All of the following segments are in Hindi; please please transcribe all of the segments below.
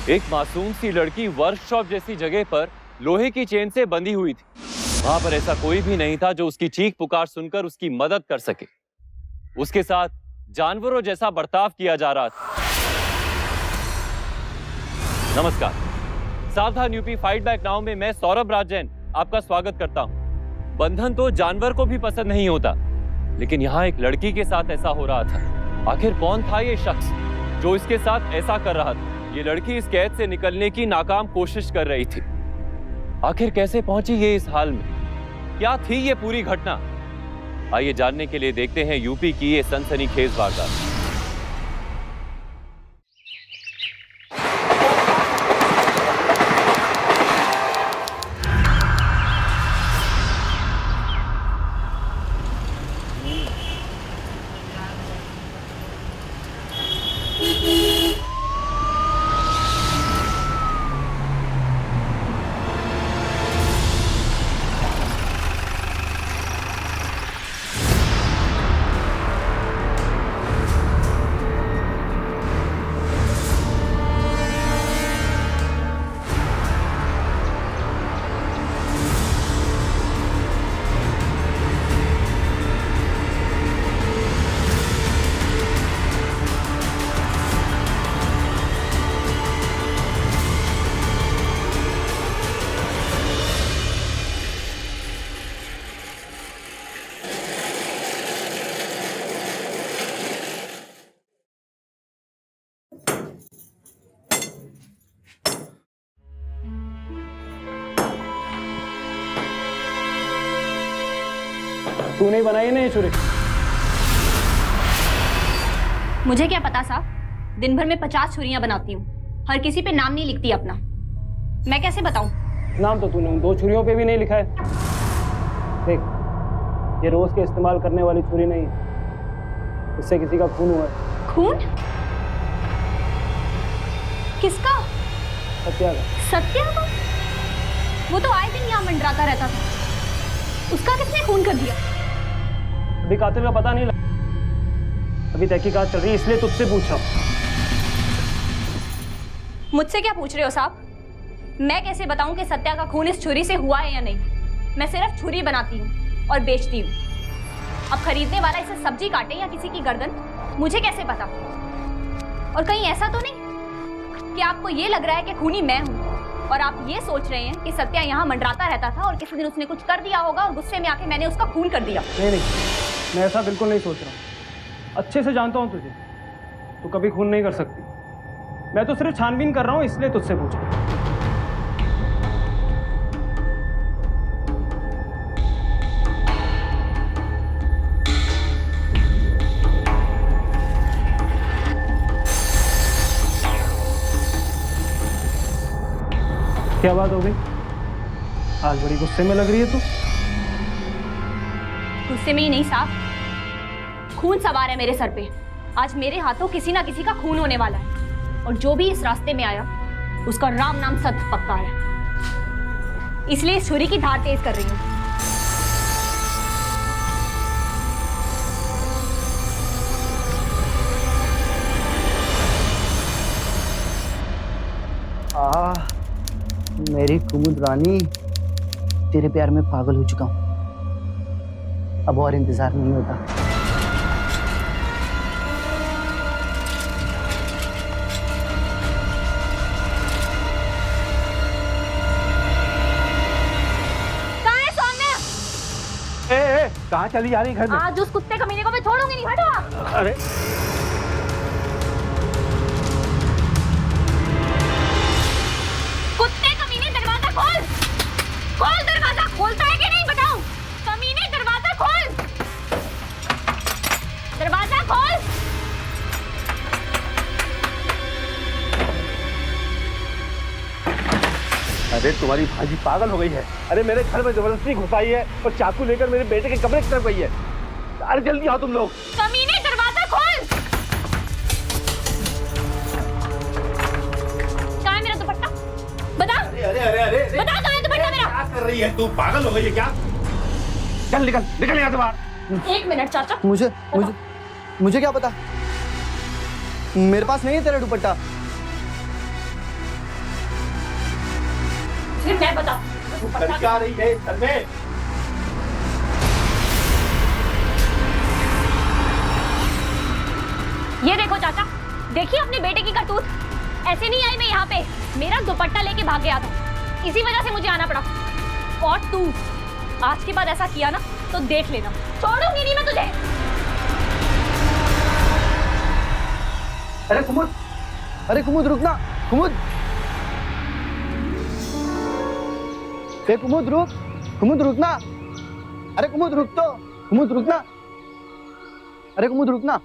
एक मासूम सी लड़की वर्कशॉप जैसी जगह पर लोहे की चेन से बंधी हुई थी। वहां पर ऐसा कोई भी नहीं था जो उसकी चीख पुकार सुनकर उसकी मदद कर सके। उसके साथ जानवरों जैसा बर्ताव किया जा रहा था। नमस्कार, सावधान यूपी फाइट बैक नाउ में मैं सौरभ राज जैन आपका स्वागत करता हूं। बंधन तो जानवर को भी पसंद नहीं होता, लेकिन यहाँ एक लड़की के साथ ऐसा हो रहा था। आखिर कौन था ये शख्स जो इसके साथ ऐसा कर रहा था? ये लड़की इस कैद से निकलने की नाकाम कोशिश कर रही थी। आखिर कैसे पहुंची ये इस हाल में? क्या थी ये पूरी घटना? आइए जानने के लिए देखते हैं यूपी की ये सनसनीखेज वारदात। तूने बनाई ना ये छुरी? मुझे क्या पता साहब, दिन भर में 50 छुरियां बनाती हूँ, हर किसी पे नाम नहीं लिखती अपना। मैं कैसे बताऊं? नाम तो तूने उन 2 छुरियों पे भी नहीं लिखा है। देख, ये रोज के इस्तेमाल करने वाली छुरी नहीं है, इससे किसी का खून हुआ है। खून? किसका? सत्या का। सत्या का? वो तो आए दिन यहाँ मंडराता रहता था, उसका किसने खून कर दिया? अभी कातिल का पता नहीं लगा, अभी तहकीकात चल रही है, इसलिए तुझसे पूछ रहा हूँ। मुझसे क्या पूछ रहे हो साहब? मैं कैसे बताऊं कि सत्या का खून इस छुरी से हुआ है या नहीं? मैं सिर्फ छुरी बनाती हूँ और बेचती हूँ। अब खरीदने वाला इसे सब्जी काटे या किसी की गर्दन, मुझे कैसे पता? और कहीं ऐसा तो नहीं कि आपको ये लग रहा है कि खूनी मैं हूँ और आप ये सोच रहे हैं कि सत्या यहाँ मंडराता रहता था और किसी दिन उसने कुछ कर दिया होगा और गुस्से में आके मैंने उसका खून कर दिया? नहीं, मैं ऐसा बिल्कुल नहीं सोच रहा हूँ। अच्छे से जानता हूँ तुझे, तू कभी खून नहीं कर सकती। मैं तो सिर्फ छानबीन कर रहा हूँ, इसलिए तुझसे पूछ रहा हूँ। क्या बात हो गई? आज बड़ी गुस्से में लग रही है तू। गुस्से में ही नहीं साहब, खून सवार है मेरे सर पे। आज मेरे हाथों किसी ना किसी का खून होने वाला है और जो भी इस रास्ते में आया उसका राम नाम सत्य पक्का है, इसलिए इस छुरी की धार तेज कर रही हूँ। मेरी कुमुद रानी, तेरे प्यार में पागल हो चुका हूं, अब और इंतजार नहीं होता। कहाँ है सौम्या? कहाँ चली जा रही घर में? आज उस कुत्ते कमीने को मैं छोड़ूंगी नहीं, हटो आप। अरे खोल दरवाजा, खोलता है कि नहीं बताओ? कमीने दरवाजा खोल, दरवाजा खोल। अरे तुम्हारी भाजी पागल हो गई है। अरे मेरे घर में जबरदस्ती घुसाई है और चाकू लेकर मेरे बेटे के कमरे की तरफ गई है। अरे जल्दी आओ तुम लोग। कमीने दरवाजा खोल। कहाँ है मेरा दुपट्टा? बता। अरे अरे अरे अरे बता कहाँ है दुपट्टा मेरा? क्या कर रही है तू? पागल हो गई है क्या? चल निकल निकल यहाँ से बाहर। 1 मिनट चाचा। मुझे क्या पता? मेरे पास नहीं है तेरा दुपट्टा। सिर्फ मैं बता। करके आ रही है घर में। ये देखो चाचा, देखिए अपने बेटे की करतूत। ऐसे नहीं आई मैं यहाँ पे, मेरा दुपट्टा लेके भाग गया था, इसी वजह से मुझे आना पड़ा। और तू आज के बाद ऐसा किया ना तो देख लेना, छोड़ूंगी नहीं मैं तुझे। अरे कुमुद रुक ना, कुमुद। ए कुमुद रुक, कुमुद रुक ना। अरे कुमुद रुक तो, कुमुद रुक ना। अरे कुमुद रुक ना,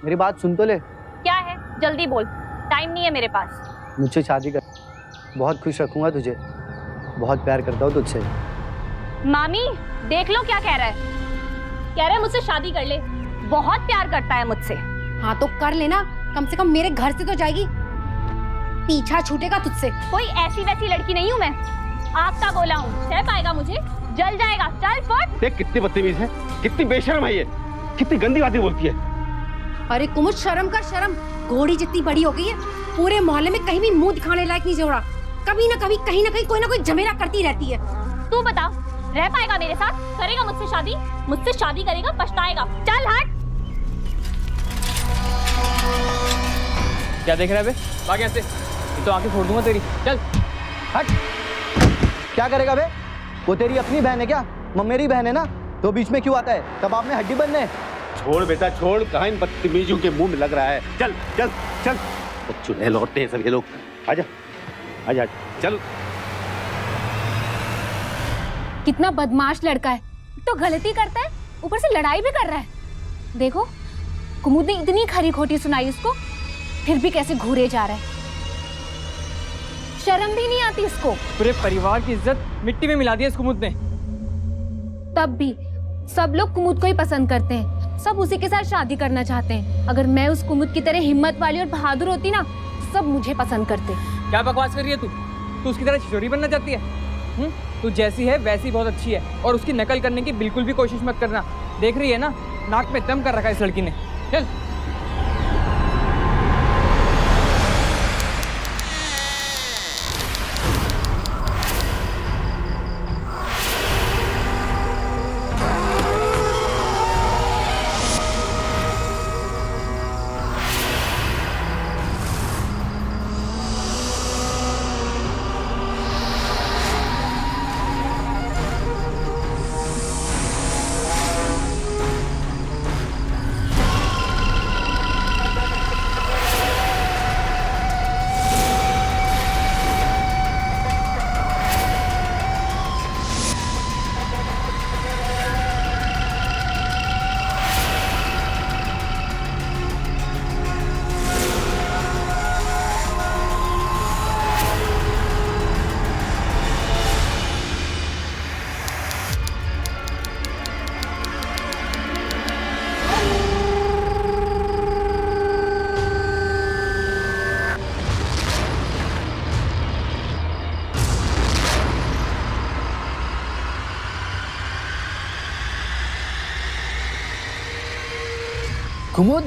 मेरी बात सुन तो ले। क्या है, जल्दी बोल, टाइम नहीं है मेरे पास। मुझसे शादी कर, बहुत खुश रखूंगा तुझे, बहुत प्यार करता हूँ तुझसे। मामी देख लो क्या कह रहा है, कह रहा है मुझसे शादी कर ले, बहुत प्यार करता है मुझसे। हाँ तो कर लेना, कम से कम मेरे घर से तो जाएगी, पीछा छूटेगा तुझसे। कोई ऐसी वैसी लड़की नहीं हूँ मैं, आग का गोला हूँ, सह पाएगा मुझे, जल जाएगा। चल फट। देख कितनी बदतमीज है, कितनी बेशर्म है ये, कितनी गंदी बातें बोलती है। अरे कुमुद शर्म कर शर्म, घोड़ी जितनी बड़ी हो गई है, पूरे मोहल्ले में कहीं भी मुंह दिखाने लायक नहीं जोड़ा। कभी ना कभी कहीं ना कहीं कोई ना कोई झमेला करती रहती है। तू बता, रह पाएगा मेरे साथ, करेगा मुझसे शादी? मुझसे शादी करेगा, पछताएगा। चल हट। क्या देख रहा है बे? भाग यहाँ से, ये तो आंखें फोड़ दूंगा तेरी। चल हट। क्या करेगा बे? वो तेरी अपनी बहन है क्या? मेरी बहन है ना, तो बीच में क्यों आता है? कबाब में हड्डी बनने। छोड़ बेटा छोड़, कहाँ इन बदतमीजियों के मुंह में लग रहा है। चल चल चल, चुने लौटते हैं सब ये लोग। आजा आजा चल। कितना बदमाश लड़का है, तो गलती करता है, ऊपर से लड़ाई भी कर रहा है। देखो कुमुद ने इतनी खरी खोटी सुनाई उसको, फिर भी कैसे घूरे जा रहा है, शर्म भी नहीं आती इसको। पूरे परिवार की इज्जत मिट्टी में मिला दी इस कुमुद ने। तब भी सब लोग कुमुद को ही पसंद करते हैं, सब उसी के साथ शादी करना चाहते हैं। अगर मैं उस कुमुद की तरह हिम्मत वाली और बहादुर होती ना, सब मुझे पसंद करते। क्या बकवास कर रही है तू? तू उसकी तरह छिछोरी बनना चाहती है? तू जैसी है वैसी बहुत अच्छी है, और उसकी नकल करने की बिल्कुल भी कोशिश मत करना। देख रही है ना, नाक में दम कर रखा है इस लड़की ने। चल। कुमुद,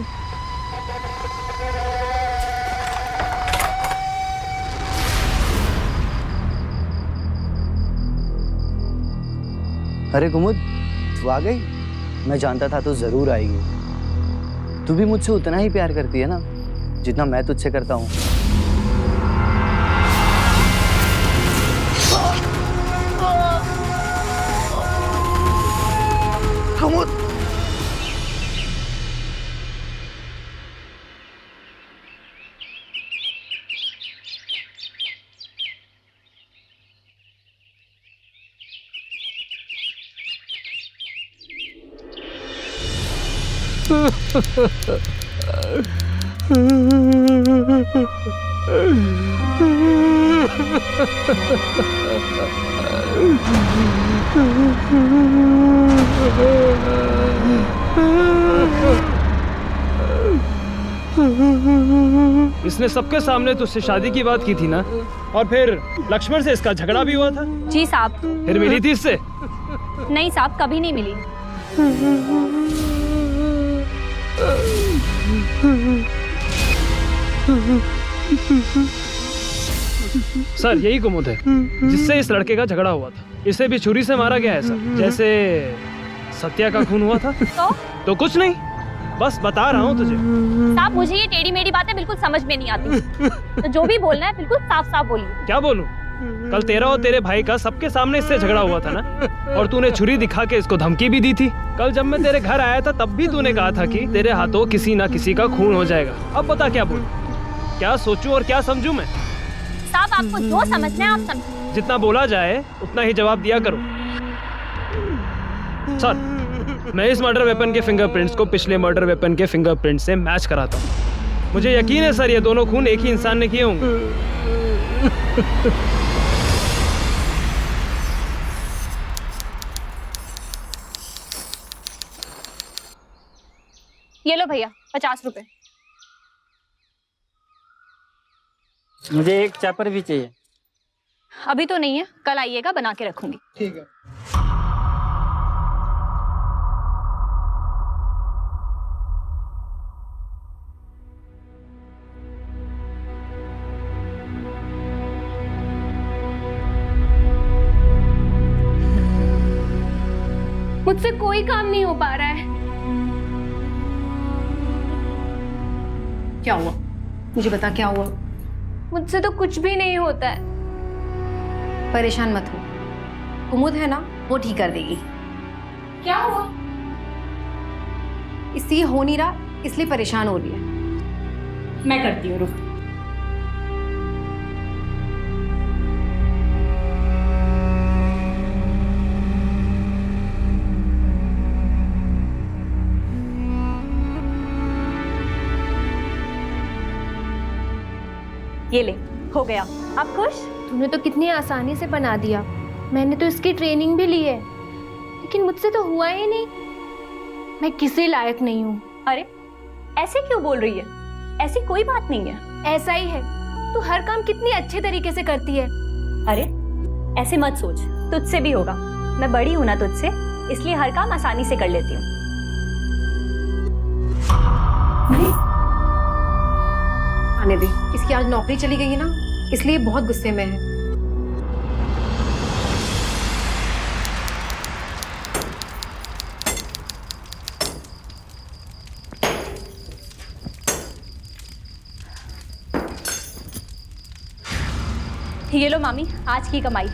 अरे कुमुद तू आ गई? मैं जानता था तू जरूर आएगी। तू भी मुझसे उतना ही प्यार करती है ना जितना मैं तुझसे करता हूँ। कुमुद, इसने सबके सामने तुझसे शादी की बात की थी ना, और फिर लक्ष्मण से इसका झगड़ा भी हुआ था। जी साहब। फिर मिली थी इससे? नहीं साहब, कभी नहीं मिली। सर यही कुमुद है जिससे इस लड़के का झगड़ा हुआ था। इसे भी छुरी से मारा गया है सर, जैसे सत्या का खून हुआ था। तो कुछ नहीं, बस बता रहा हूँ तुझे। साहब मुझे ये टेढ़ी मेढ़ी बातें बिल्कुल समझ में नहीं आती, तो जो भी बोलना है बिल्कुल साफ साफ बोलिए। क्या बोलूं? कल तेरा और तेरे भाई का सबके सामने इससे झगड़ा हुआ था ना, और तूने छुरी दिखा के इसको धमकी भी दी थी। कल जब मैं तेरे घर आया था तब भी तूने कहा था कि तेरे हाथों किसी ना किसी का खून हो जाएगा। अब बता क्या बोलूं, क्या सोचूं और क्या समझूं मैं? साहब आपको जो समझना है आप समझिए। जितना बोला जाए उतना ही जवाब दिया करो। सर, मैं इस मर्डर वेपन के फिंगरप्रिंट्स को पिछले मर्डर वेपन के फिंगरप्रिंट से मैच कराता हूँ। मुझे यकीन है सर, ये दोनों खून एक ही इंसान ने किए होंगे। ये लो भैया 50 रुपए। मुझे एक चापर भी चाहिए। अभी तो नहीं है, कल आइएगा बना के रखूंगी। ठीक है। मुझसे कोई काम नहीं हो पा रहा है। क्या हुआ? मुझे बता क्या हुआ? मुझसे तो कुछ भी नहीं होता है। परेशान मत हो, कुमुद है ना, वो ठीक कर देगी। क्या हुआ? इससे हो नहीं रहा, इसलिए परेशान हो रही है। मैं करती हूँ, रुक। ये ले, हो गया। आप खुश? तूने तो कितनी आसानी से बना दिया। मैंने तो इसकी ट्रेनिंग भी ली है, लेकिन मुझसे तो हुआ ही नहीं। मैं किसी लायक नहीं हूँ। अरे ऐसे क्यों बोल रही है? ऐसी कोई बात नहीं है। ऐसा ही है, तू हर काम कितनी अच्छे तरीके से करती है। अरे ऐसे मत सोच, तुझसे भी होगा। मैं बड़ी हूं ना तुझसे, इसलिए हर काम आसानी से कर लेती हूँ। आने दे, इसकी आज नौकरी चली गई है ना, इसलिए बहुत गुस्से में है। ये लो मामी, आज की कमाई।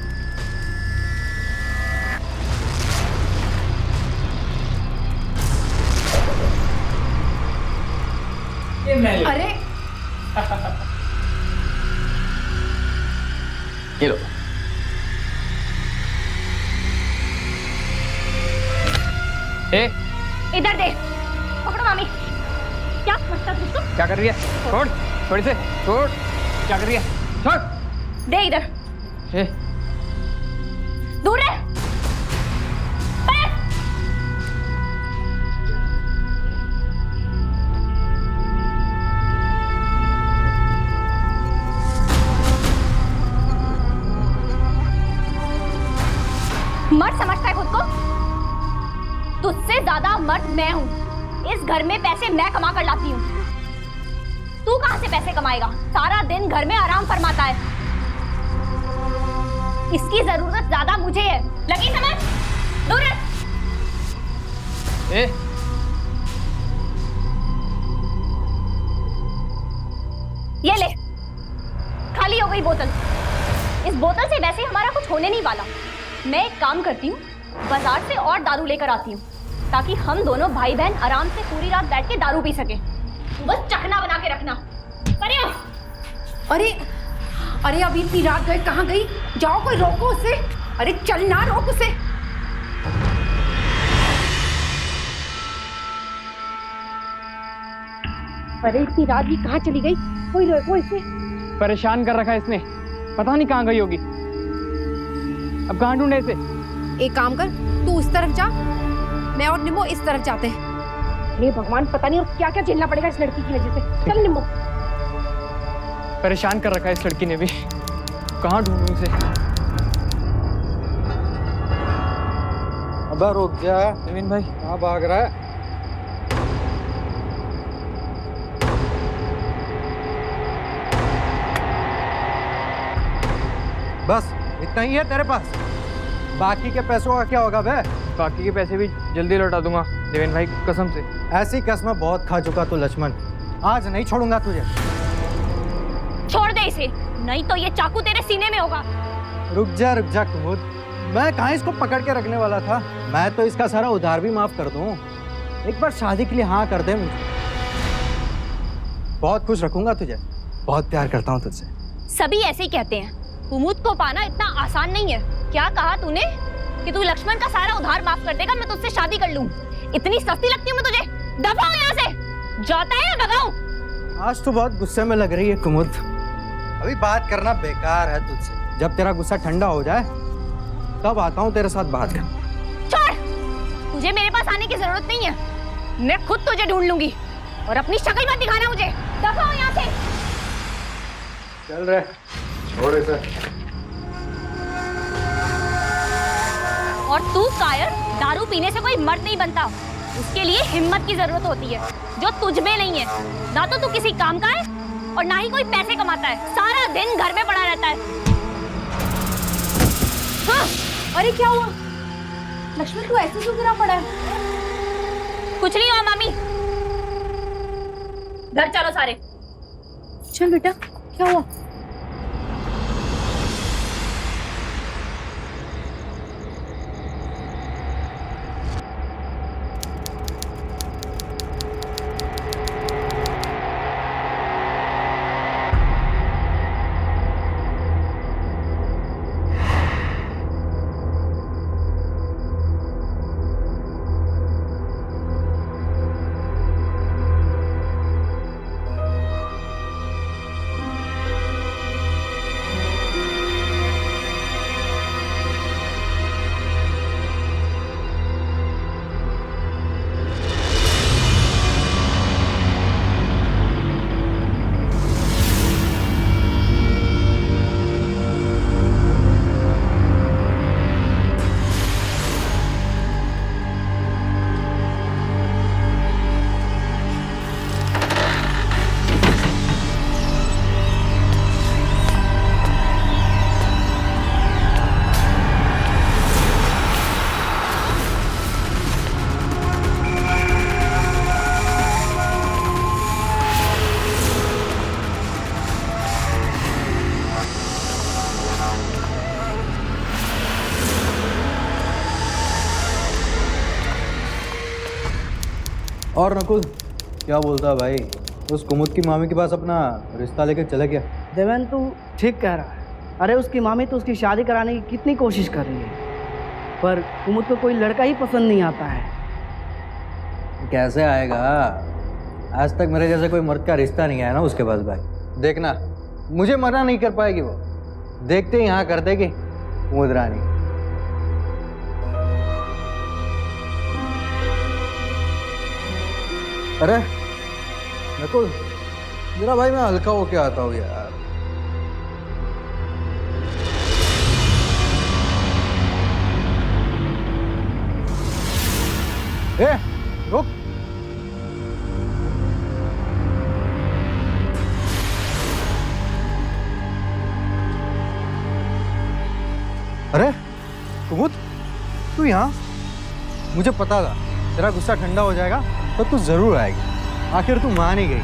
अरे ये लो। इधर दे, पकड़ो मामी। क्या समझता है तुझको? क्या कर रही है? छोड़, थोड़ी से छोड़। क्या कर रही है? छोड़। दे इधर। दूर रह। मर्द समझता है खुद को? तुझसे ज्यादा मर्द मैं हूं। इस घर में पैसे मैं कमा कर लाती हूँ। तू कहां से पैसे कमाएगा? सारा दिन घर में आराम फरमाता है। इसकी जरूरत ज्यादा मुझे है, लगी समझ? दूर रह। ये ले, खाली हो गई बोतल। इस बोतल से वैसे हमारा कुछ होने नहीं वाला। मैं एक काम करती हूँ, बाजार से और दारू लेकर आती हूँ, ताकि हम दोनों भाई बहन आराम से पूरी रात बैठ के दारू पी सके। बस चखना बना के रखना। अरे अरे अभी इतनी रात गए, कहाँ गई? जाओ, कोई रोको उसे। अरे चल ना, रोक उसे। अरे इतनी रात भी कहाँ चली गई? कोई रोको इसे। परेशान कर रखा है इसने, पता नहीं कहाँ गई होगी। अब कहाँ ढूंढे इसे? एक काम कर, तू उस तरफ जा, मैं और निम्मो इस तरफ जाते हैं। हे भगवान, पता नहीं और क्या क्या झेलना पड़ेगा इस लड़की की वजह से। चल निम्मो। परेशान कर रखा है इस लड़की ने भी। कहाँ ढूंढूं इसे? अबे रुक जा, नवीन भाई। कहाँ भाग रहा है? बस इतना ही है तेरे पास? बाकी के पैसों का क्या होगा बे? बाकी के पैसे भी जल्दी लौटा दूंगा देवेन भाई, कसम से। ऐसी कसम बहुत खा चुका तू लक्ष्मण, आज नहीं छोड़ूंगा तुझे। छोड़ दे इसे, नहीं तो ये चाकू तेरे सीने में होगा। रुक जा कुमुद, मैं कहाँ इसको पकड़ के रखने वाला था। मैं तो इसका सारा उधार भी माफ कर दूं। एक बार शादी के लिए हाँ कर दे मुझे, बहुत खुश रखूंगा तुझे। बहुत प्यार करता हूँ तुझसे। सभी ऐसे ही कहते हैं, कुमुद को पाना इतना आसान नहीं है। क्या कहा तूने कि तू लक्ष्मण का सारा उधार माफ कर देगा, मैं तुझसे शादी कर लूं? इतनी सस्ती लगती हूँ मैं तुझे? दफा हो यहाँ से, जाता है या भगाऊं? आज तो बहुत गुस्से में लग रही है कुमुद, अभी बात करना बेकार है तुझसे। जब तेरा गुस्सा ठंडा हो जाए तब आता हूँ तेरे साथ बात करने। छोड़, तुझे मेरे पास आने की जरूरत नहीं है, मैं खुद तुझे ढूंढ लूंगी। और अपनी शक्ल मत दिखाना मुझे, दफा हो यहाँ से। चल रहे छोड़ इसे। और तू कायर, दारू पीने से कोई मर्द नहीं बनता, उसके लिए हिम्मत की जरूरत होती है, जो तुझ में नहीं है। ना तो तू किसी काम का है और ना ही कोई पैसे कमाता है, सारा दिन घर में पड़ा रहता है। हाँ, अरे क्या हुआ लक्ष्मण, तू ऐसे क्यों गिरा पड़ा है? कुछ नहीं हुआ मामी, घर चलो सारे। चल बेटा, क्या हुआ? और नकुल क्या बोलता है भाई? उस कुमुद की मामी के पास अपना रिश्ता लेकर चले गया। देवेन तू ठीक कह रहा है। अरे उसकी मामी तो उसकी शादी कराने की कितनी कोशिश कर रही है, पर कुमुद को कोई लड़का ही पसंद नहीं आता है। कैसे आएगा? आज तक मेरे जैसे कोई मर्द का रिश्ता नहीं आया ना उसके पास भाई। देखना मुझे मना नहीं कर पाएगी वो, देखते ही हाँ कर देगी कुमुद रानी। अरे नकुल मेरा भाई, मैं हल्का होके आता हूँ यार। ए रुक, अरे कुमुद तू यहाँ? मुझे पता था तेरा गुस्सा ठंडा हो जाएगा तो तू जरूर आएगी, आखिर तू मान ही गई।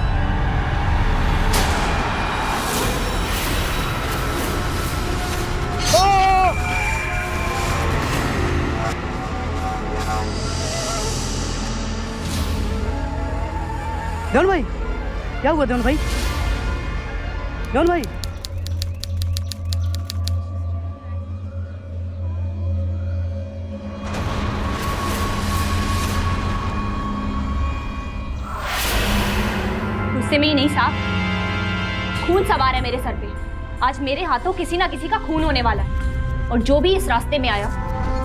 देवन भाई, क्या हुआ देवन भाई? देवन भाई, गुस्से में ही नहीं साहब, खून सवार है मेरे सर पे। आज मेरे हाथों किसी ना किसी का खून होने वाला है, और जो भी इस रास्ते में आया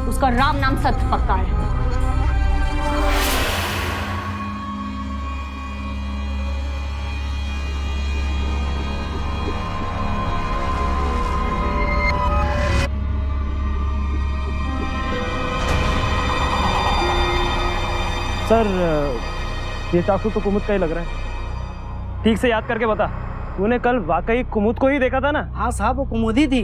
उसका राम नाम सत्य पक्का है। सर ये चाकू तो कुमुद का ही लग रहा है। ठीक से याद करके बता, तूने कल वाकई कुमुद को ही देखा था ना? हाँ साहब वो कुमुद ही थी।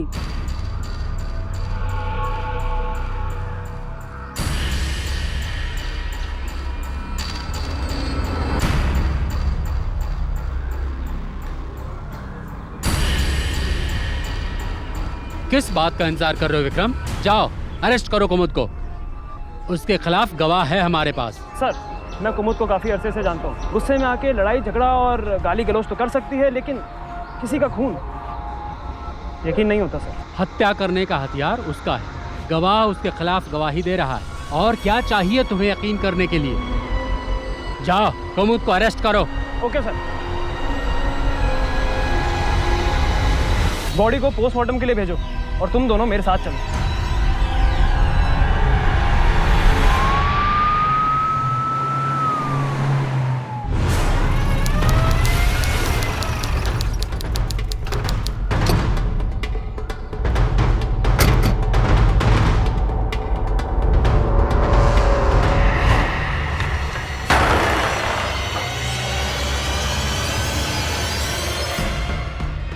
किस बात का इंतजार कर रहे हो विक्रम? जाओ अरेस्ट करो कुमुद को। उसके खिलाफ गवाह है हमारे पास। सर, मैं कुमुद को काफ़ी अरसे से जानता हूँ। गुस्से में आके लड़ाई झगड़ा और गाली गलौज तो कर सकती है, लेकिन किसी का खून यकीन नहीं होता सर। हत्या करने का हथियार उसका है, गवाह उसके खिलाफ गवाही दे रहा है। और क्या चाहिए तुम्हें यकीन करने के लिए? जाओ कुमुद को अरेस्ट करो। Okay sir. बॉडी को पोस्टमार्टम के लिए भेजो और तुम दोनों मेरे साथ चलो।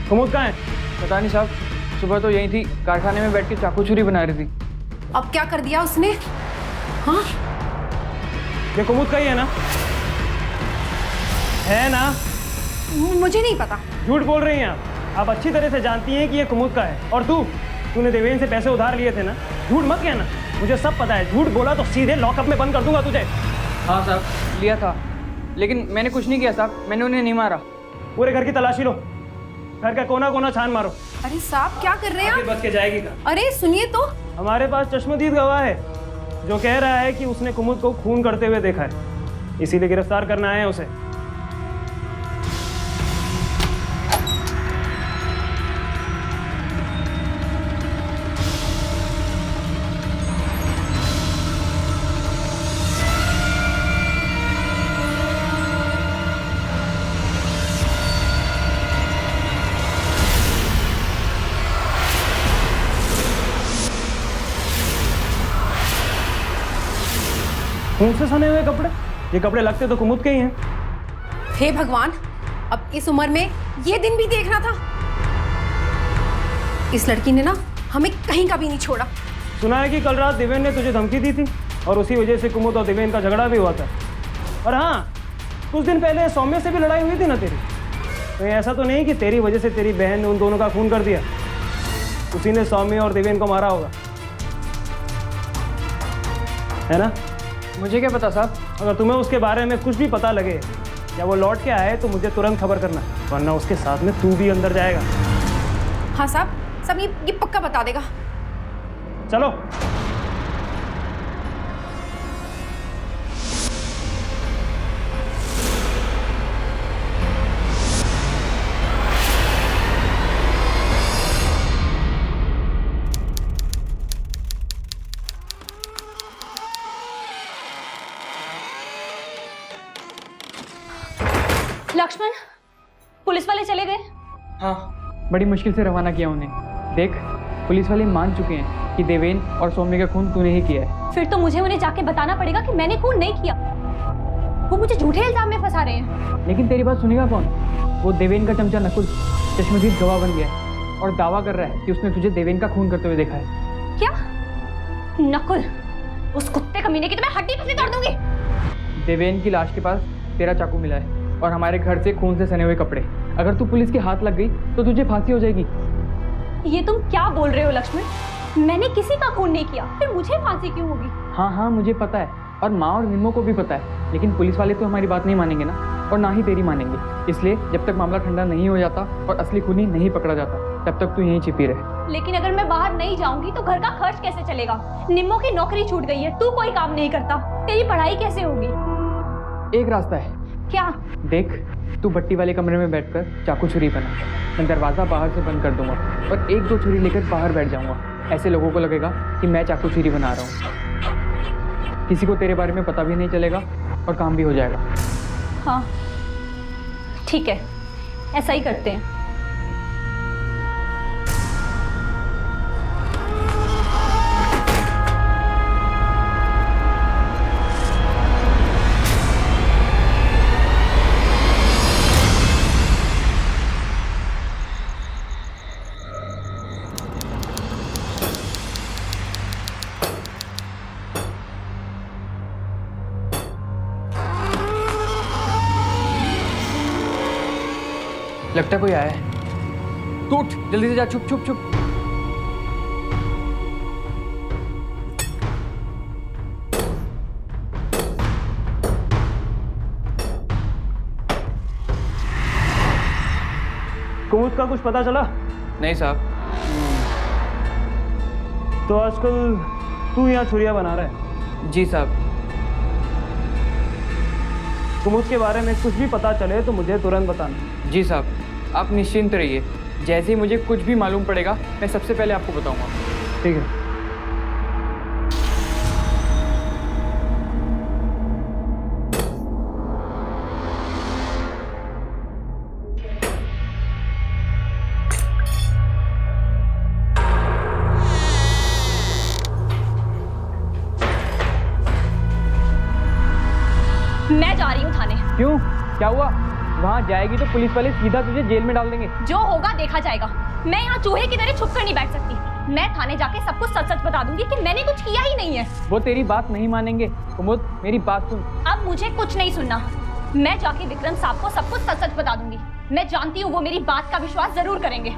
कुमुद कहाँ है? पता नहीं साहब, सुबह तो यही थी, कारखाने में बैठ के चाकू छुरी बना रही थी। अब क्या कर दिया उसने? हाँ, ये कुमुद का ही है ना? है ना? मुझे नहीं पता। झूठ बोल रही हैं आप अच्छी तरह से जानती हैं कि ये कुमुद का है। और तूने देवेन से पैसे उधार लिए थे ना? झूठ मत कहना, मुझे सब पता है। झूठ बोला तो सीधे लॉकअप में बंद कर दूंगा तुझे। हाँ साहब, लिया था, लेकिन मैंने कुछ नहीं किया साहब, मैंने उन्हें नहीं मारा। पूरे घर की तलाशी लो, घर का कोना कोना छान मारो। अरे साहब क्या कर रहे हैं आप? बच के जाएगी कहाँ? अरे सुनिए तो। हमारे पास चश्मदीद गवाह है जो कह रहा है कि उसने कुमुद को खून करते हुए देखा है, इसीलिए गिरफ्तार करना है उसे। खून से सने हुए कपड़े, ये कपड़े लगते तो कुमुद के ही हैं। हे भगवान, अब इस उम्र में ये दिन भी देखना था। इस लड़की ने ना हमें कहीं का भी नहीं छोड़ा। सुना है कि कल रात देवेन ने तुझे धमकी दी थी और उसी वजह से कुमुद और देवेन का झगड़ा भी हुआ था। और हाँ, कुछ दिन पहले सौम्य से भी लड़ाई हुई थी ना तेरी? तो ऐसा तो नहीं कि तेरी वजह से तेरी बहन ने उन दोनों का खून कर दिया? उसी ने सौम्य और देवेन को मारा होगा, है ना? मुझे क्या पता साहब। अगर तुम्हें उसके बारे में कुछ भी पता लगे या वो लौट के आए तो मुझे तुरंत खबर करना, वरना उसके साथ में तू भी अंदर जाएगा। हाँ साहब, सब ये पक्का बता देगा। चलो। लक्ष्मण, पुलिस वाले चले गए? हाँ, बड़ी मुश्किल से रवाना किया उन्हें। देख, पुलिस वाले मान चुके हैं कि देवेन और सौम्य का खून तूने ही किया है। फिर तो मुझे उन्हें जाके बताना पड़ेगा कि मैंने खून नहीं किया। वो मुझे झूठे इल्जाम में फंसा रहे हैं। लेकिन तेरी बात सुनेगा कौन? वो देवेन का चमचा नकुल चश्मदीद गवाह बन गया है और दावा कर रहा है कि उसने तुझे देवेन का खून करते हुए देखा है। क्या? नकुल, उस कुत्ते कमीने की तो मैं हड्डी पसली तोड़ दूंगी। देवेन की लाश के पास तेरा चाकू मिला है और हमारे घर से खून से सने हुए कपड़े। अगर तू पुलिस के हाथ लग गई तो तुझे फांसी हो जाएगी। ये तुम क्या बोल रहे हो लक्ष्मण? मैंने किसी का खून नहीं किया, फिर मुझे फांसी क्यों होगी? हाँ हाँ, मुझे पता है, और माँ और निम्मो को भी पता है, लेकिन पुलिस वाले तो हमारी बात नहीं मानेंगे ना, और ना ही तेरी मानेंगे। इसलिए जब तक मामला ठंडा नहीं हो जाता और असली खूनी नहीं पकड़ा जाता, तब तक तू यहीं छिपी रहे। लेकिन अगर मैं बाहर नहीं जाऊंगी तो घर का खर्च कैसे चलेगा? निम्मो की नौकरी छूट गई है, तू कोई काम नहीं करता, तेरी पढ़ाई कैसे होगी? एक रास्ता है। क्या? देख, तू भट्टी वाले कमरे में बैठकर चाकू छुरी बना, मैं दरवाज़ा बाहर से बंद कर दूंगा और एक दो छुरी लेकर बाहर बैठ जाऊंगा। ऐसे लोगों को लगेगा कि मैं चाकू छुरी बना रहा हूँ। किसी को तेरे बारे में पता भी नहीं चलेगा और काम भी हो जाएगा। हाँ ठीक है, ऐसा ही करते हैं। लगता है कोई आया है। तू उठ, जल्दी से जा, छुप छुप छुप। कुमुद का कुछ पता चला? नहीं साहब। तो आजकल तू यहाँ छुरिया बना रहा है? जी साहब। कुमुद के बारे में कुछ भी पता चले तो मुझे तुरंत बताना। जी साहब, आप निश्चिंत रहिए, जैसे ही मुझे कुछ भी मालूम पड़ेगा मैं सबसे पहले आपको बताऊंगा। ठीक है। मैं जा रही हूँ थाने। क्यों, क्या हुआ? वहाँ जाएगी तो पुलिस वाले सीधा तुझे जेल में डाल देंगे। जो होगा देखा जाएगा। मैं यहाँ चूहे की तरह छुप कर नहीं बैठ सकती। मैं थाने जाके सब कुछ सच सच बता दूंगी कि मैंने कुछ किया ही नहीं है। वो तेरी बात नहीं मानेंगे। कुमुद, मेरी बात सुन। अब मुझे कुछ नहीं सुनना। मैं जाके विक्रम साहब को सब कुछ सच सच बता दूंगी। मैं जानती हूँ वो मेरी बात का विश्वास जरूर करेंगे।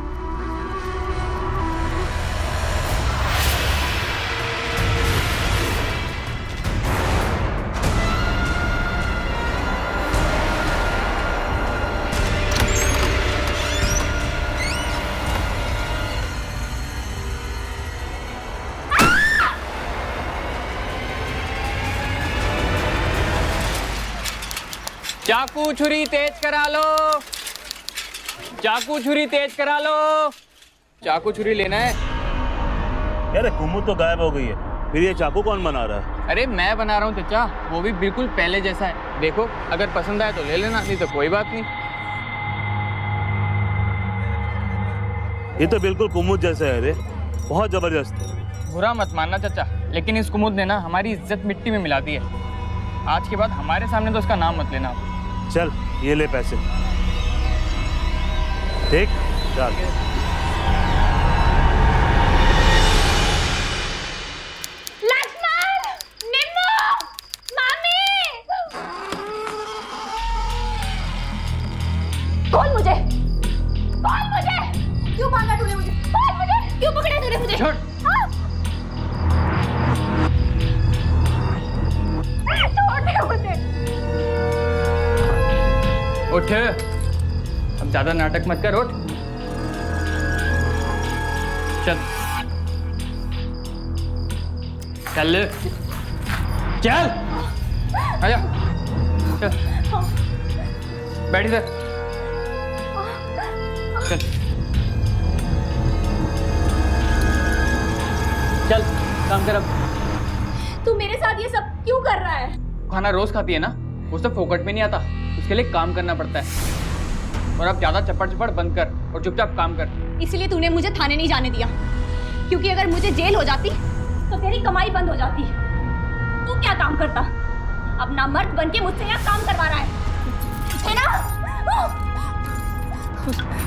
चाकू छुरी तेज करा लो, चाकू छुरी तेज करा लो। चाकू छुरी लेना है? यार कुमुद तो गायब हो गई है, फिर ये चाकू कौन बना रहा है? अरे मैं बना रहा हूँ चचा, वो भी बिल्कुल पहले जैसा है। देखो, अगर पसंद आए तो ले लेना, नहीं तो कोई बात नहीं। ये तो बिल्कुल कुमुद जैसा है रे, बहुत जबरदस्त। बुरा मत मानना चचा, लेकिन इस कुमुद ने ना हमारी इज्जत मिट्टी में मिला दी है। आज के बाद हमारे सामने तो उसका नाम मत लेना। चल ये ले पैसे, ठीक? चल। लक्ष्मण, निम्मू, मामी, खोल मुझे, खोल मुझे। क्यों मांगा तूने मुझे? खोल मुझे, क्यों पकड़ा तूने मुझे? छोड़। छोड़ दे मुझे। उठ, अब ज्यादा नाटक मत कर, उठ। चल चल चल, आजा, चल बैठ इधर, चल चल, काम कर। अब तू मेरे साथ ये सब क्यों कर रहा है? खाना रोज खाती है ना, वो सब फोकट में नहीं आता, उसके लिए काम करना पड़ता है। और अब ज्यादा चपड़ चपड़ बंद कर और चुपचाप काम कर। इसलिए तूने मुझे थाने नहीं जाने दिया, क्योंकि अगर मुझे जेल हो जाती तो तेरी कमाई बंद हो जाती। तू क्या काम करता? अपना मर्द बन के मुझसे यहाँ काम करवा रहा है ना?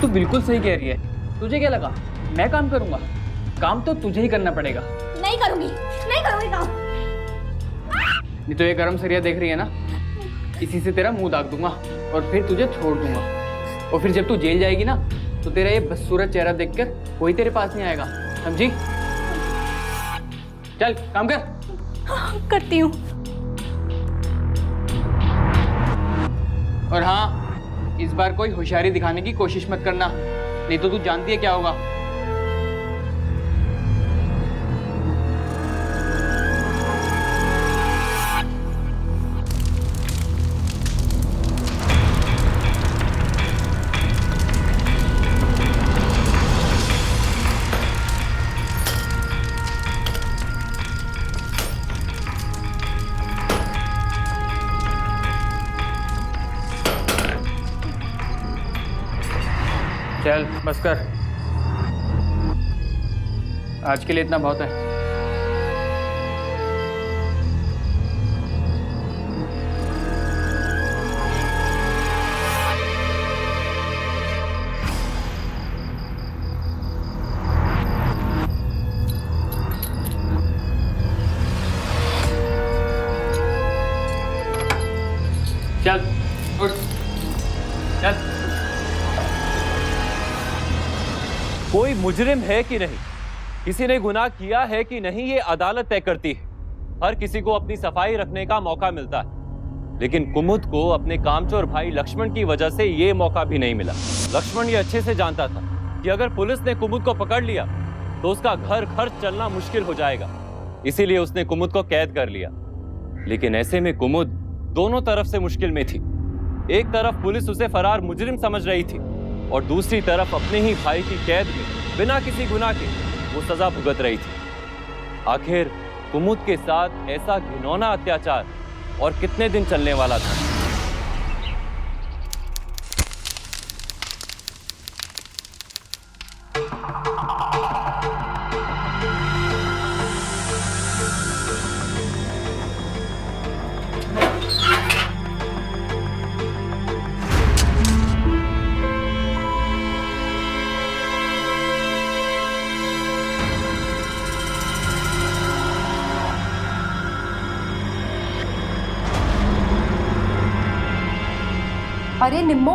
तू बिल्कुल सही कह रही है। तुझे क्या लगा मैं काम करूंगा? काम तो तुझे ही करना पड़ेगा। नहीं करूंगी, नहीं करूंगी काम। नहीं तो ये गरम सरिया देख रही है ना, इसी से तेरा मुंह दाग दूंगा और फिर तुझे छोड़ दूंगा। और फिर जब तू जेल जाएगी ना, तो तेरा ये बदसूरत चेहरा देखकर कोई तेरे पास नहीं आएगा, समझी? चल काम कर। करती हूँ। और हाँ, इस बार कोई होशियारी दिखाने की कोशिश मत करना, नहीं तो तू जानती है क्या होगा। चल बस कर, आज के लिए इतना बहुत है। चल उठ, चल। कोई मुजरिम है कि नहीं, किसी ने गुनाह किया है कि नहीं, ये अदालत तय करती है। हर किसी को अपनी सफाई रखने का मौका मिलता है। लेकिन कुमुद को अपने कामचोर भाई लक्ष्मण की वजह से ये मौका भी नहीं मिला। लक्ष्मण ये अच्छे से जानता था कि अगर पुलिस ने कुमुद को पकड़ लिया तो उसका घर खर्च चलना मुश्किल हो जाएगा, इसीलिए उसने कुमुद को कैद कर लिया। लेकिन ऐसे में कुमुद दोनों तरफ से मुश्किल में थी। एक तरफ पुलिस उसे फरार मुजरिम समझ रही थी और दूसरी तरफ अपने ही भाई की कैद में बिना किसी गुनाह के वो सजा भुगत रही थी। आखिर कुमुद के साथ ऐसा घिनौना अत्याचार और कितने दिन चलने वाला था? अरे निम्मो,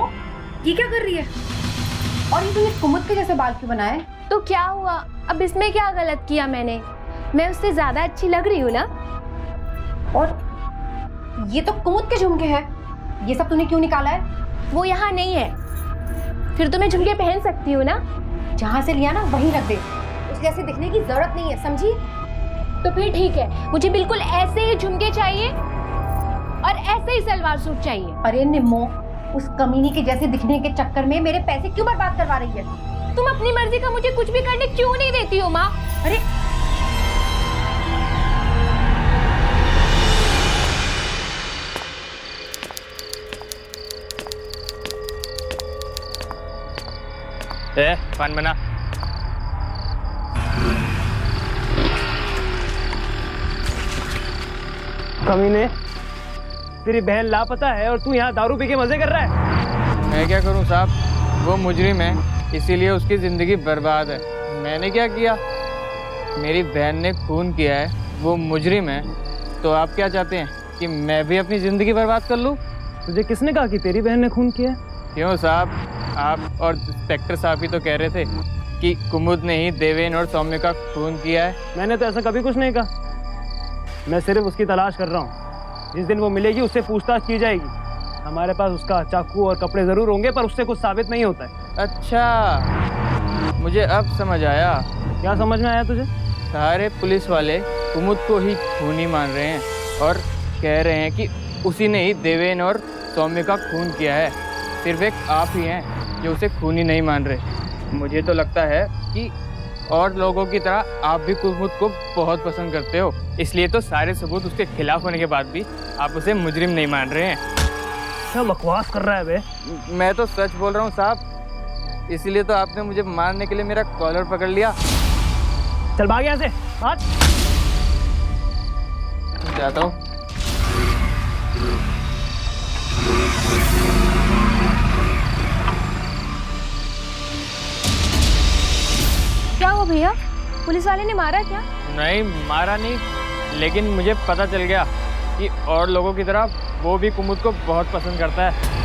ये क्या कर रही है? और ये तूने कुमुद के जैसे बाल क्यों बनाए? तो क्या हुआ, अब इसमें क्या गलत किया मैंने? मैं उससे ज्यादा अच्छी लग रही हूँ ना? और ये तो कुमुद के झुमके हैं, ये सब तूने क्यों निकाला है? वो यहाँ नहीं है, फिर तो मैं झुमके पहन सकती हूँ ना? जहाँ से लिया ना वहीं रख दे, उस जैसे दिखने की जरूरत नहीं है, समझी? तो फिर ठीक है, मुझे बिल्कुल ऐसे ही झुमके चाहिए और ऐसे ही सलवार सूट चाहिए। अरे निम्मो, उस कमीनी के जैसे दिखने के चक्कर में मेरे पैसे क्यों बर्बाद करवा रही है? तुम अपनी मर्जी का मुझे कुछ भी करने क्यों नहीं देती हो माँ? अरे पान बना। कमीने, तेरी बहन लापता है और तू यहाँ दारू पी के मजे कर रहा है। मैं क्या करूँ साहब, वो मुजरिम है, इसीलिए उसकी ज़िंदगी बर्बाद है। मैंने क्या किया? मेरी बहन ने खून किया है, वो मुजरिम है, तो आप क्या चाहते हैं कि मैं भी अपनी ज़िंदगी बर्बाद कर लूँ? तुझे किसने कहा कि तेरी बहन ने खून किया है? क्यों साहब, आप और इंस्पेक्टर साहब ही तो कह रहे थे कि कुमुद ने ही देवेन और सौम्य का खून किया है। मैंने तो ऐसा कभी कुछ नहीं कहा। मैं सिर्फ उसकी तलाश कर रहा हूँ। जिस दिन वो मिलेगी उससे पूछताछ की जाएगी। हमारे पास उसका चाकू और कपड़े ज़रूर होंगे, पर उससे कुछ साबित नहीं होता है। अच्छा, मुझे अब समझ आया। क्या समझ में आया तुझे? सारे पुलिस वाले कुमुद को ही खूनी मान रहे हैं और कह रहे हैं कि उसी ने ही देवेन और सौम्य का खून किया है। सिर्फ एक आप ही हैं जो उसे खूनी नहीं मान रहे। मुझे तो लगता है कि और लोगों की तरह आप भी कुमुद को बहुत पसंद करते हो, इसलिए तो सारे सबूत उसके खिलाफ होने के बाद भी आप उसे मुजरिम नहीं मान रहे हैं। क्या बकवास कर रहा है बे? मैं तो सच बोल रहा हूँ साहब, इसलिए तो आपने मुझे मारने के लिए मेरा कॉलर पकड़ लिया। चल भाग यहाँ से, भाग। जाता हूँ। क्या हुआ भैया, पुलिस वाले ने मारा क्या? नहीं, मारा नहीं, लेकिन मुझे पता चल गया कि और लोगों की तरह वो भी कुमुद को बहुत पसंद करता है।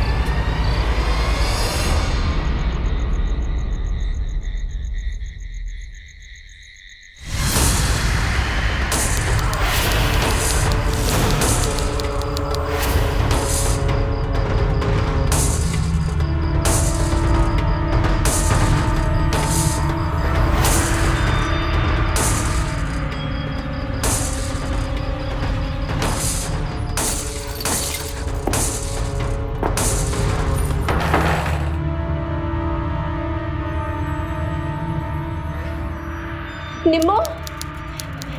निम्मो,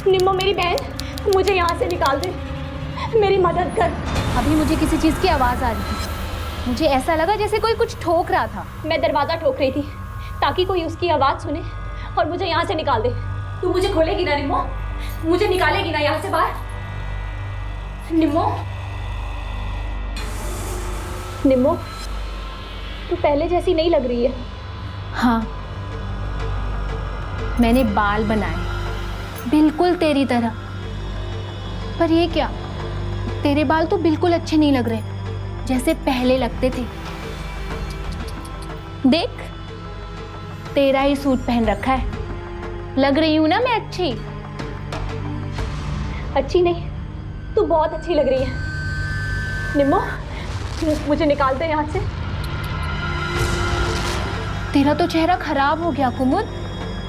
निम्मो मेरी बहन, मुझे यहाँ से निकाल दे, मेरी मदद कर। अभी मुझे किसी चीज़ की आवाज़ आ रही थी, मुझे ऐसा लगा जैसे कोई कुछ ठोक रहा था। मैं दरवाज़ा ठोक रही थी ताकि कोई उसकी आवाज़ सुने और मुझे यहाँ से निकाल दे। तू मुझे खोलेगी ना निम्मो? मुझे निकालेगी ना यहाँ से बाहर? निम्मो, निम्मो, तू पहले जैसी नहीं लग रही है। हाँ, मैंने बाल बनाए बिल्कुल तेरी तरह, पर ये क्या, तेरे बाल तो बिल्कुल अच्छे नहीं लग रहे जैसे पहले लगते थे। देख, तेरा ही सूट पहन रखा है, लग रही हूं ना मैं अच्छी? अच्छी नहीं, तू बहुत अच्छी लग रही है। निम्मो, मुझे निकाल दे यहाँ से। तेरा तो चेहरा खराब हो गया कुमुद,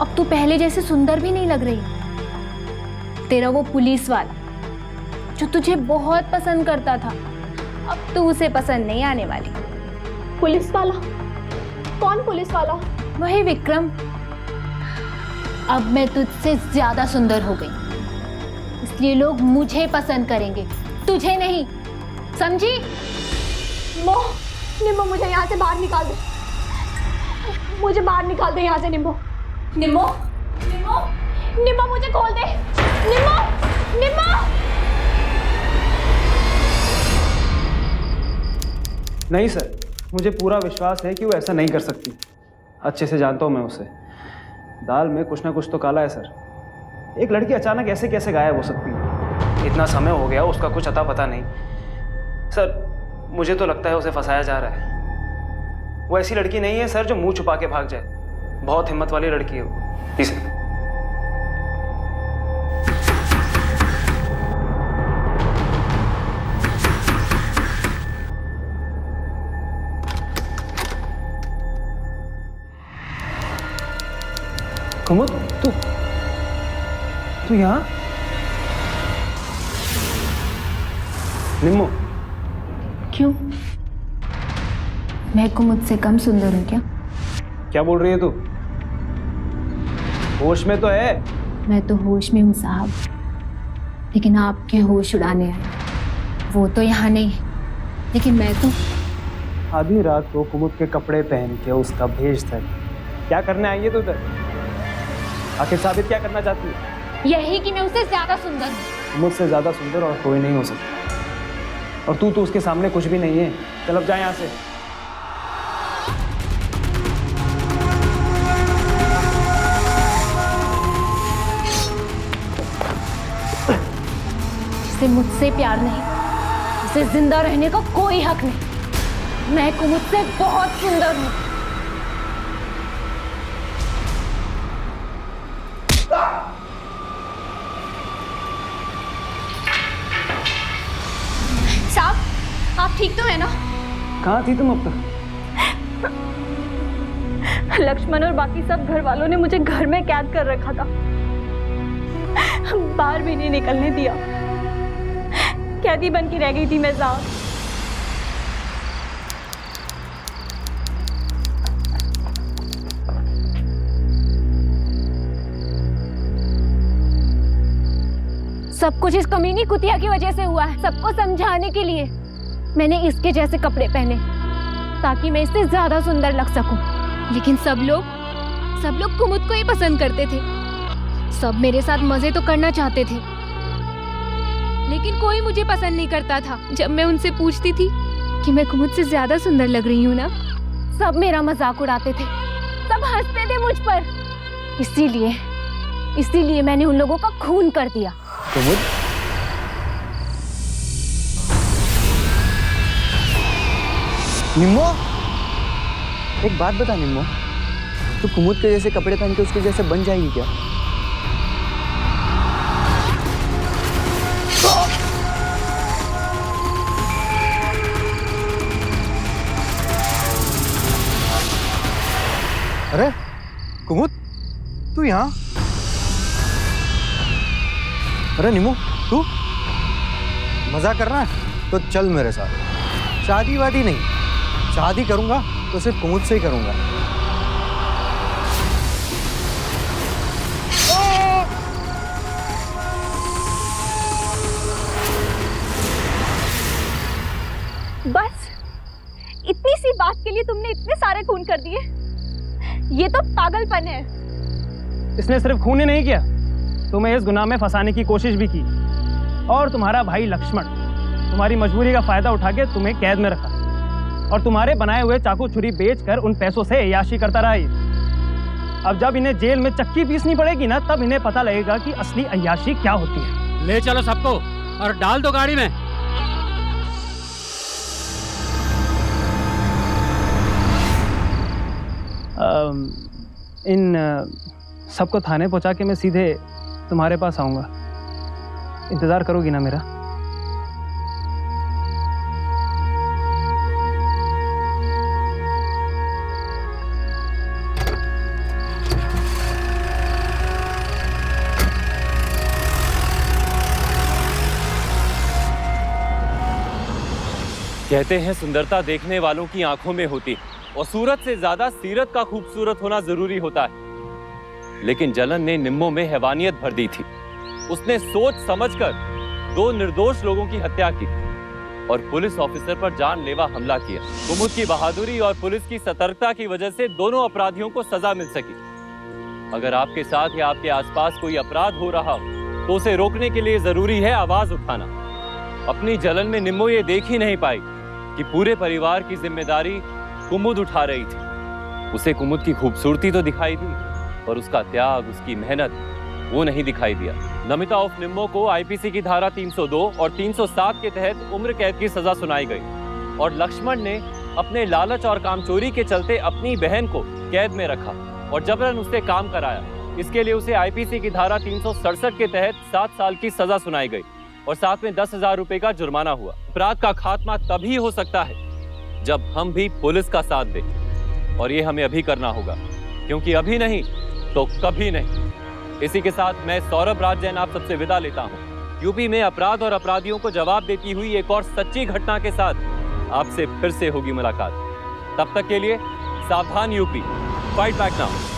अब तू पहले जैसे सुंदर भी नहीं लग रही। तेरा वो पुलिस वाला जो तुझे बहुत पसंद करता था, अब तू उसे पसंद नहीं आने वाली। पुलिस वाला? कौन पुलिस वाला? वही विक्रम। अब मैं तुझसे ज्यादा सुंदर हो गई, इसलिए लोग मुझे पसंद करेंगे, तुझे नहीं, समझी? निम्मो, मुझे यहाँ से बाहर निकाल दे, मुझे बाहर निकाल दे यहाँ से। निम्मो, निम्मो, निम्मो, निम्मो, मुझे खोल दे। निम्मो, निम्मो। नहीं सर, मुझे पूरा विश्वास है कि वो ऐसा नहीं कर सकती। अच्छे से जानता हूँ मैं उसे। दाल में कुछ ना कुछ तो काला है सर। एक लड़की अचानक ऐसे कैसे गायब हो सकती है? इतना समय हो गया, उसका कुछ अता पता नहीं। सर, मुझे तो लगता है उसे फंसाया जा रहा है। वो ऐसी लड़की नहीं है सर जो मुंह छुपा के भाग जाए। बहुत हिम्मत वाली लड़की है वो। जी सर। कुमुद, तू यहाँ? निम्मो, क्यों? मैं कुमुद से कम सुंदर हूँ क्या? क्या बोल रही है तू? होश में तो है। मैं तो होश में हूँ साहब, लेकिन आपके होश उड़ाने आए। वो तो यहाँ नहीं है, लेकिन मैं तो आधी रात को कुमुद के कपड़े पहन के उसका भेष था। क्या करने आई है तू इधर? आखिर साबित क्या करना चाहती है? यही कि मैं उससे ज्यादा सुंदर हूँ। मुझसे ज्यादा सुंदर और कोई नहीं हो सकता, और तू तो उसके सामने कुछ भी नहीं है। चल अब जा यहाँ से। जिसे मुझसे प्यार नहीं, उसे जिंदा रहने का कोई हक नहीं। मैं कुमुद से बहुत सुंदर हूँ। साहब, आप ठीक तो है ना? कहाँ थी तुम अब तक? लक्ष्मण और बाकी सब घर वालों ने मुझे घर में कैद कर रखा था, बाहर भी नहीं निकलने दिया। कैदी बन के रह गई थी मैं साहब। सब कुछ इस कमीनी कुतिया की वजह से हुआ है। सबको समझाने के लिए मैंने इसके जैसे कपड़े पहने ताकि मैं इससे ज्यादा सुंदर लग सकूं। लेकिन सब लोग कुमुद को ही पसंद करते थे। सब मेरे साथ मजे तो करना चाहते थे, लेकिन कोई मुझे पसंद नहीं करता था। जब मैं उनसे पूछती थी कि मैं कुमुद से ज्यादा सुंदर लग रही हूँ ना, सब मेरा मजाक उड़ाते थे, सब हंसते थे मुझ पर। इसीलिए मैंने उन लोगों का खून कर दिया। कुमुद, निम्मो, एक बात बता निम्मो, तू कुमुद के जैसे कपड़े पहन के उसके जैसे बन जाएगी क्या? अरे कुमुद, तू यहाँ? अरे निम्मो, तू मजाक कर रहा है? तो चल मेरे साथ। शादी वादी नहीं, शादी करूंगा तो सिर्फ कुमुद से ही करूंगा। बस इतनी सी बात के लिए तुमने इतने सारे खून कर दिए? ये तो पागलपन है। इसने सिर्फ खून ही नहीं किया, तुम्हें इस गुनाह में फंसाने की कोशिश भी की, और तुम्हारा भाई लक्ष्मण तुम्हारी मजबूरी का फायदा उठा के तुम्हें कैद में रखा, और तुम्हारे बनाए हुए चाकू छुरी बेचकर उन पैसों से अय्याशी करता रहा ये। अब जब इन्हें जेल में चक्की पीसनी पड़ेगी ना, तब इन्हें पता लगेगा कि असली अय्याशी क्या होती है। ले चलो सबको और डाल दो गाड़ी में। इन सबको थाने पहुंचा के मैं सीधे तुम्हारे पास आऊंगा। इंतजार करोगी ना मेरा? कहते हैं सुंदरता देखने वालों की आंखों में होती है और सूरत से ज्यादा सीरत का खूबसूरत होना जरूरी होता है। लेकिन जलन ने निम्मो में हैवानियत भर दी थी। उसने सोच समझकर 2 निर्दोष लोगों की हत्या की और पुलिस ऑफिसर पर जानलेवा हमला किया। कुमुद की बहादुरी और पुलिस की सतर्कता की वजह से दोनों अपराधियों को सजा मिल सकी। अगर आपके साथ या आपके आसपास कोई अपराध हो रहा हो तो उसे रोकने के लिए जरूरी है आवाज उठाना। अपनी जलन में निम्मो ये देख ही नहीं पाई कि पूरे परिवार की जिम्मेदारी कुमुद उठा रही थी। उसे कुमुद की खूबसूरती तो दिखाई दी, पर उसका त्याग, उसकी मेहनत वो नहीं दिखाई दिया। नमिता उर्फ निम्मो को आईपीसी की धारा 302 और 307 के तहत उम्र कैद की सजा सुनाई गई और लक्ष्मण ने अपने लालच और कामचोरी के चलते अपनी बहन को कैद में रखा और जबरन उससे काम कराया। इसके लिए उसे आईपीसी की धारा 367 के तहत 7 साल की सजा सुनाई गई और साथ में 10,000 रुपए का जुर्माना हुआ। अपराध का खात्मा तभी हो सकता है जब हम भी पुलिस का साथ दें, और ये हमें अभी करना होगा, क्योंकि अभी नहीं तो कभी नहीं। इसी के साथ मैं सौरभ राज जैन आप सबसे विदा लेता हूँ। यूपी में अपराध और अपराधियों को जवाब देती हुई एक और सच्ची घटना के साथ आपसे फिर से होगी मुलाकात। तब तक के लिए सावधान यूपी, फाइट बैक नाउ।